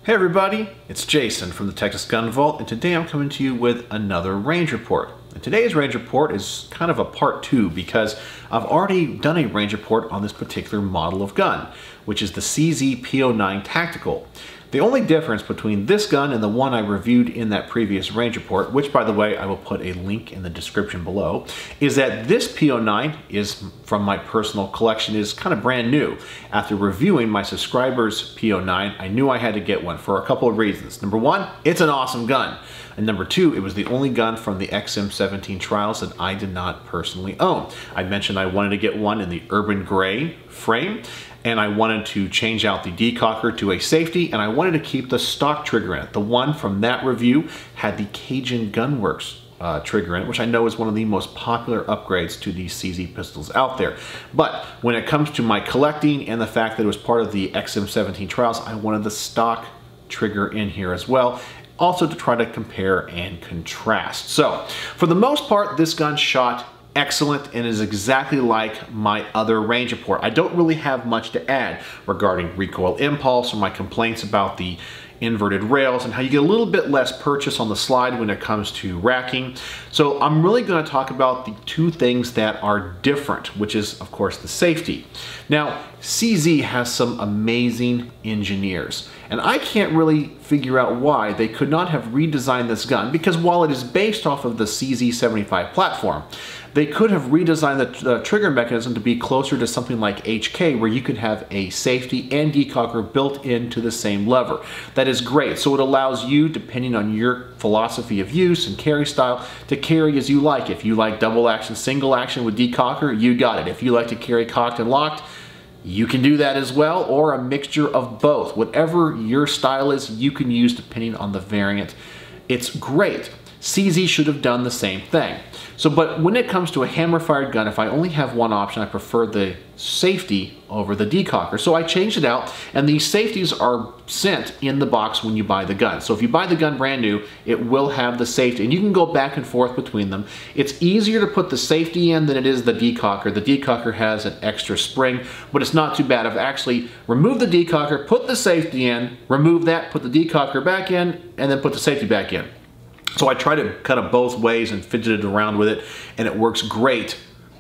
Hey everybody, it's Jason from the Texas Gun Vault, and today I'm coming to you with another range report. And today's range report is kind of a part two because I've already done a range report on this particular model of gun, which is the CZ P-09 Tactical. The only difference between this gun and the one I reviewed in that previous range report, which by the way I will put a link in the description below, is that this P-09 is from my personal collection, is kind of brand new. After reviewing my subscribers' P-09, I knew I had to get one for a couple of reasons. Number one, it's an awesome gun. And number two, it was the only gun from the XM17 trials that I did not personally own. I mentioned I wanted to get one in the urban gray frame, and I wanted to change out the Decocker to a safety, and I wanted to keep the stock trigger in it. The one from that review had the Cajun Gun Works trigger in it, which I know is one of the most popular upgrades to these CZ pistols out there. But when it comes to my collecting and the fact that it was part of the XM17 trials, I wanted the stock trigger in here as well, also to try to compare and contrast. So for the most part, this gun shot excellent and is exactly like my other range report. I don't really have much to add regarding recoil impulse or my complaints about the inverted rails and how you get a little bit less purchase on the slide when it comes to racking. So I'm really going to talk about the two things that are different, which is of course the safety. Now CZ has some amazing engineers, and I can't really figure out why they could not have redesigned this gun, because while it is based off of the CZ75 platform, they could have redesigned the trigger mechanism to be closer to something like HK, where you could have a safety and decocker built into the same lever. That is great. So it allows you, depending on your philosophy of use and carry style, to carry as you like. If you like double action, single action with decocker, you got it. If you like to carry cocked and locked, you can do that as well, or a mixture of both. Whatever your style is, you can use depending on the variant. It's great. CZ should have done the same thing. So, but when it comes to a hammer-fired gun, if I only have one option, I prefer the safety over the decocker. So I changed it out, and these safeties are sent in the box when you buy the gun. So if you buy the gun brand new, it will have the safety, and you can go back and forth between them. It's easier to put the safety in than it is the decocker. The decocker has an extra spring, but it's not too bad. I've actually removed the decocker, put the safety in, remove that, put the decocker back in, and then put the safety back in. So I try to cut it both ways and fidgeted around with it, and it works great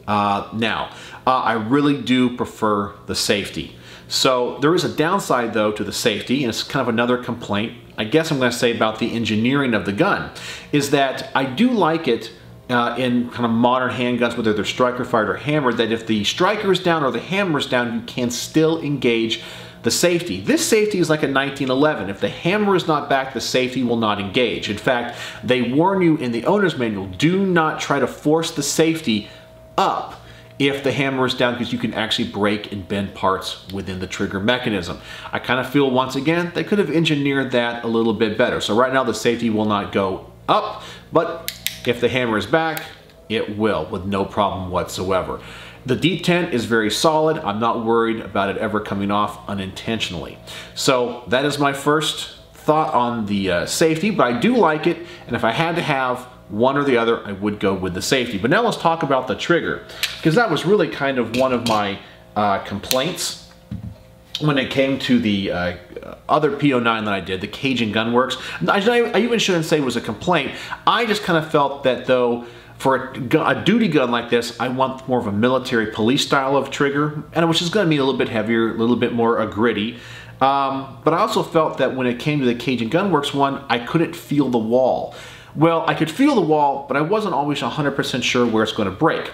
now. I really do prefer the safety. So there is a downside though to the safety, and it's kind of another complaint, I guess I'm going to say, about the engineering of the gun, is that I do like it in kind of modern handguns, whether they're striker fired or hammered, that if the striker is down or the hammer is down, you can still engage the safety. This safety is like a 1911. If the hammer is not back, the safety will not engage. In fact, they warn you in the owner's manual, do not try to force the safety up if the hammer is down, because you can actually break and bend parts within the trigger mechanism. I kind of feel, once again, they could have engineered that a little bit better. So right now the safety will not go up, but if the hammer is back, it will with no problem whatsoever. The detent is very solid. I'm not worried about it ever coming off unintentionally. So that is my first thought on the safety, but I do like it, and if I had to have one or the other, I would go with the safety. But now let's talk about the trigger, because that was really kind of one of my complaints when it came to the other P-09 that I did, the Cajun Gun Works. I even shouldn't say it was a complaint. I just kind of felt that though, for a duty gun like this, I want more of a military police style of trigger, and which is going to be a little bit heavier, a little bit more gritty. But I also felt that when it came to the Cajun Gun Works one, I couldn't feel the wall. Well, I could feel the wall, but I wasn't always 100% sure where it's going to break.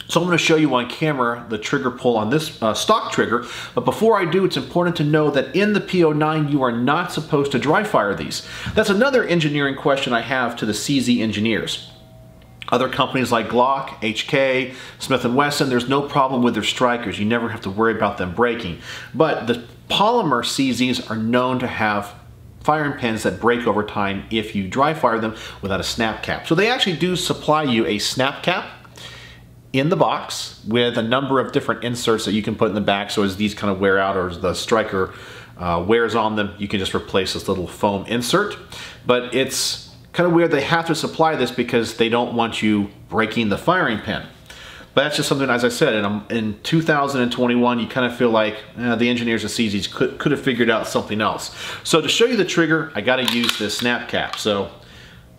So I'm going to show you on camera the trigger pull on this stock trigger, but before I do, it's important to know that in the P-09 you are not supposed to dry fire these. That's another engineering question I have to the CZ engineers. Other companies like Glock, HK, Smith & Wesson, there's no problem with their strikers. You never have to worry about them breaking. But the polymer CZs are known to have firing pins that break over time if you dry fire them without a snap cap. So they actually do supply you a snap cap in the box with a number of different inserts that you can put in the back, so as these kind of wear out or as the striker wears on them, you can just replace this little foam insert. But it's kind of weird they have to supply this because they don't want you breaking the firing pin. But that's just something, as I said, in 2021, you kind of feel like the engineers at CZ's could have figured out something else. So to show you the trigger, I got to use this snap cap. So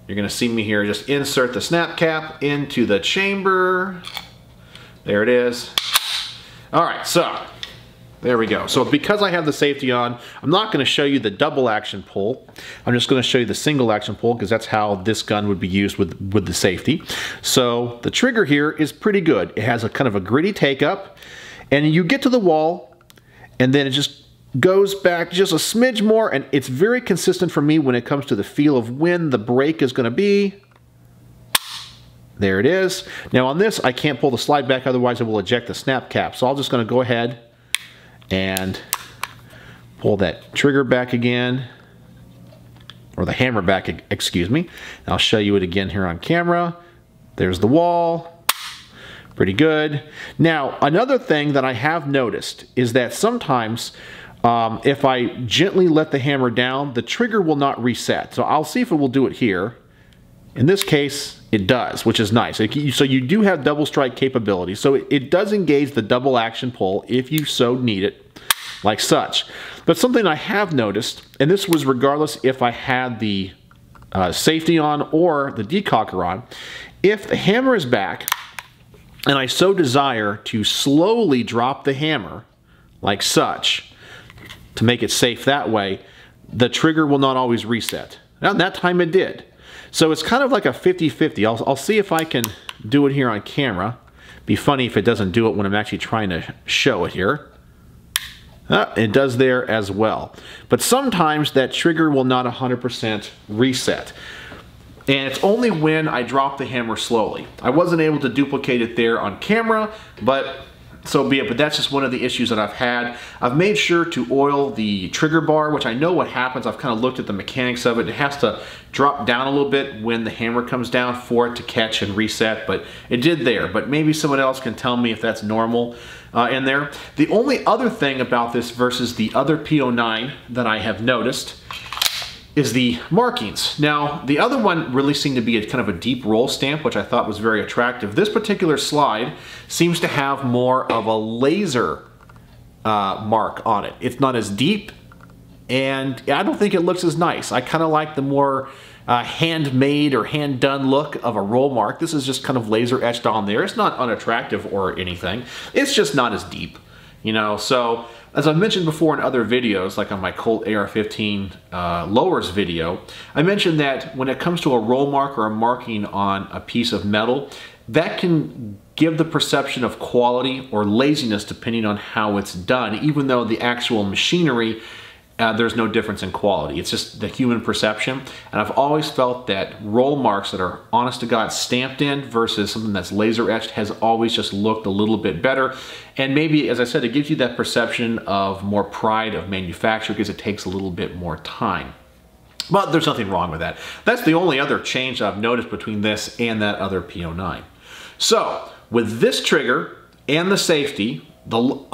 you're going to see me here just insert the snap cap into the chamber. There it is. All right, so there we go. So because I have the safety on, I'm not going to show you the double action pull. I'm just going to show you the single action pull because that's how this gun would be used with the safety. So the trigger here is pretty good. It has a kind of a gritty take up, and you get to the wall and then it just goes back just a smidge more, and it's very consistent for me when it comes to the feel of when the break is going to be. There it is. Now on this, I can't pull the slide back, otherwise it will eject the snap cap. So I'm just going to go ahead and pull that trigger back again, or the hammer back, excuse me. And I'll show you it again here on camera. There's the wall. Pretty good. Now, another thing that I have noticed is that sometimes if I gently let the hammer down, the trigger will not reset. So I'll see if it will do it here. In this case, it does, which is nice. So you do have double strike capability. So it does engage the double action pull if you so need it, like such. But something I have noticed, and this was regardless if I had the safety on or the decocker on, if the hammer is back and I so desire to slowly drop the hammer, like such, to make it safe that way, the trigger will not always reset. Now, that time it did. So it's kind of like a 50-50. I'll see if I can do it here on camera. Be funny if it doesn't do it when I'm actually trying to show it here. It does there as well. But sometimes that trigger will not 100% reset. And it's only when I drop the hammer slowly. I wasn't able to duplicate it there on camera, but so be it. But that's just one of the issues that I've had. I've made sure to oil the trigger bar, which I know what happens. I've kind of looked at the mechanics of it. It has to drop down a little bit when the hammer comes down for it to catch and reset, but it did there. But maybe someone else can tell me if that's normal in there. The only other thing about this versus the other P-09 that I have noticed is the markings. Now, the other one really seemed to be a kind of a deep roll stamp, which I thought was very attractive. This particular slide seems to have more of a laser mark on it. It's not as deep, and I don't think it looks as nice. I kind of like the more handmade or hand-done look of a roll mark. This is just kind of laser etched on there. It's not unattractive or anything. It's just not as deep, you know. So as I've mentioned before in other videos, like on my Colt AR-15 lowers video, I mentioned that when it comes to a roll mark or a marking on a piece of metal, that can give the perception of quality or laziness depending on how it's done, even though the actual machinery, there's no difference in quality. It's just the human perception. And I've always felt that roll marks that are honest to God stamped in versus something that's laser etched has always just looked a little bit better. And maybe, as I said, it gives you that perception of more pride of manufacture because it takes a little bit more time. But there's nothing wrong with that. That's the only other change I've noticed between this and that other P-09. So with this trigger and the safety, what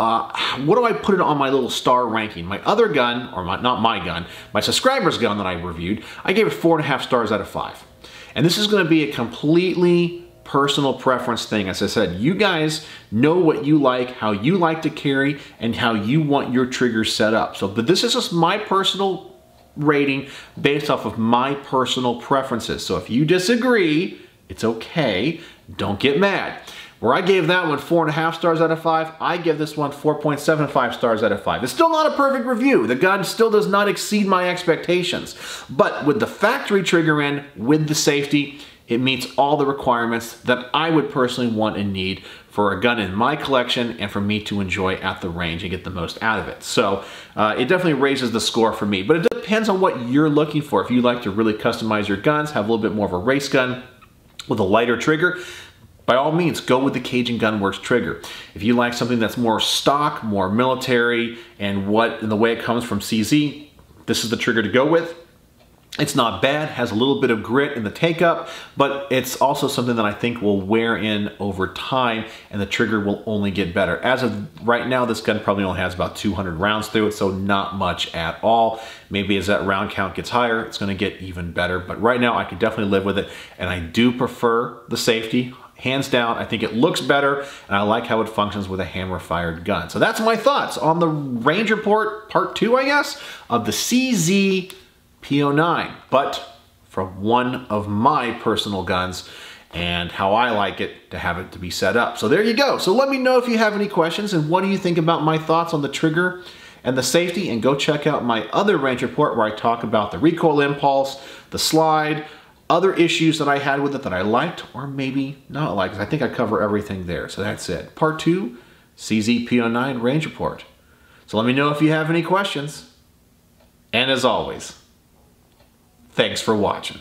do I put it on my little star ranking? My other gun, or not my gun, my subscriber's gun that I reviewed, I gave it 4.5 stars out of 5. And this is going to be a completely personal preference thing. As I said, you guys know what you like, how you like to carry, and how you want your triggers set up. So, but this is just my personal rating based off of my personal preferences. So if you disagree, it's okay. Don't get mad. Where I gave that one 4.5 stars out of 5, I give this one 4.75 stars out of 5. It's still not a perfect review. The gun still does not exceed my expectations. But with the factory trigger in, with the safety, it meets all the requirements that I would personally want and need for a gun in my collection and for me to enjoy at the range and get the most out of it. So it definitely raises the score for me. But it depends on what you're looking for. If you like to really customize your guns, have a little bit more of a race gun with a lighter trigger, by all means, go with the Cajun Gun Works trigger. If you like something that's more stock, more military, and the way it comes from CZ, this is the trigger to go with. It's not bad, has a little bit of grit in the take-up, but it's also something that I think will wear in over time, and the trigger will only get better. As of right now, this gun probably only has about 200 rounds through it, so not much at all. Maybe as that round count gets higher, it's going to get even better, but right now I can definitely live with it, and I do prefer the safety Hands down, I think it looks better, and I like how it functions with a hammer-fired gun. So that's my thoughts on the Ranger Port Part 2, I guess, of the CZ P-09, but from one of my personal guns and how I like it to have it to be set up. So there you go. So let me know if you have any questions and what do you think about my thoughts on the trigger and the safety, and go check out my other Ranger Port where I talk about the recoil impulse, the slide, other issues that I had with it that I liked or maybe not liked. I think I cover everything there. So that's it. Part 2, CZ P-09 Ranger Port. So let me know if you have any questions. And as always, thanks for watching.